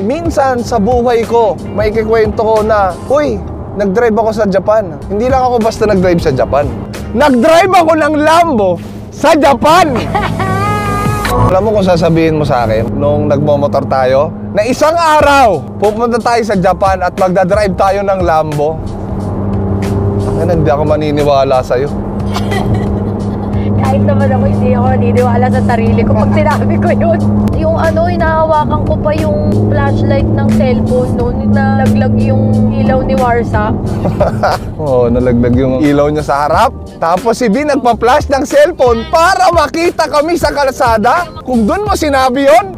Minsan sa buhay ko, may ikikwento ko na, uy, nag-drive ako sa Japan. Hindi lang ako basta nag-drive sa Japan. Nag-drive ako ng Lambo sa Japan! Alam mo kung sasabihin mo sa akin, nung nagmomotor tayo, na isang araw, pupunta tayo sa Japan at magdadrive tayo ng Lambo. Hindi ako maniniwala sa'yo. Kahit naman ako, hindi ako naniniwala sa sarili ko pag sinabi ko yun. Yung hinahawakan ko pa yung flashlight ng cellphone noon na nalaglag yung ilaw ni Warsa. Oo, nalaglag yung ilaw niya sa harap. Tapos si B nagpa-flash ng cellphone para makita kami sa kalsada. Kung doon mo sinabi yun,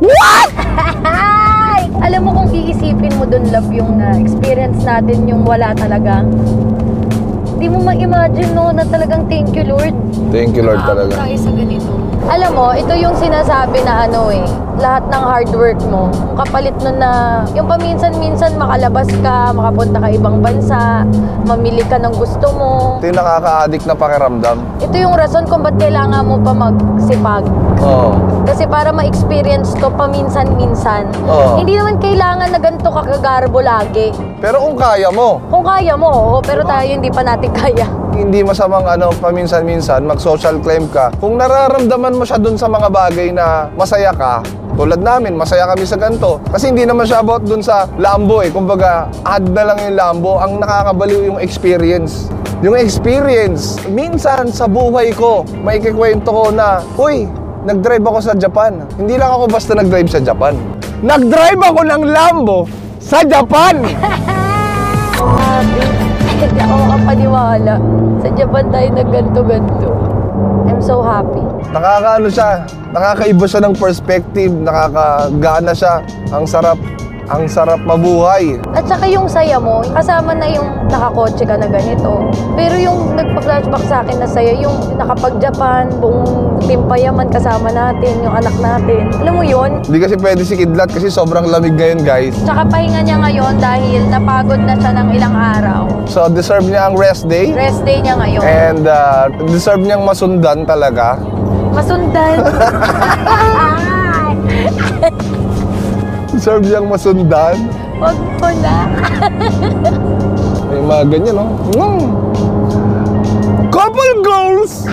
what? Alam mo kung iisipin mo doon, love, yung experience natin yung wala talaga. Hindi mo ma-imagine, no, na talagang thank you, Lord. Thank you, Lord, talaga. Tayo sa ganito. Alam mo, ito yung sinasabi na lahat ng hard work mo, kapalit nun na, yung paminsan-minsan makalabas ka, makapunta ka ibang bansa, mamili ka ng gusto mo. Ito yung nakaka-addict na pakiramdam. Ito yung rason kung ba't kailangan mo pa magsipag. Oo. Kasi para ma-experience to paminsan-minsan. Oo. Hindi naman kailangan na ganito kakagarbo lagi. Pero kung kaya mo. Kung kaya mo, oo, pero tayo hindi pa natin kaya. Hindi masamang paminsan-minsan mag-social claim ka. Kung nararamdaman mo siya dun sa mga bagay na masaya ka, tulad namin, masaya kami sa ganito. Kasi hindi naman siya about dun sa Lambo Kumbaga, add na lang yung Lambo. Ang nakakabaliw yung experience. Yung experience, minsan sa buhay ko, may ikikwento ko na, uy, nag-drive ako sa Japan. Hindi lang ako basta nag-drive sa Japan. Nag-drive ako ng Lambo sa Japan! Hindi ako makapaniwala. Sa Japan tayo nagganto-ganto. I'm so happy. Nakakaano siya, nakakaiba siya ng perspective, nakakagana siya. Ang sarap mabuhay. At saka yung saya mo, kasama na yung nakakotse ka na ganito. Pero yung nagpa-flashback sa akin na saya, yung nakapag-Japan, buong team Payaman kasama natin, yung anak natin. Alam mo yun? Hindi kasi pwede si Kidlat kasi sobrang lamig ngayon, guys. Tsaka pahinga niya ngayon dahil napagod na siya ng ilang araw. So, deserve niya ang rest day. Rest day niya ngayon. And deserve niyang masundan talaga. Masundan. Deserve niyang masundan. Wag mo na. May mga ganyan, no? Couple goals!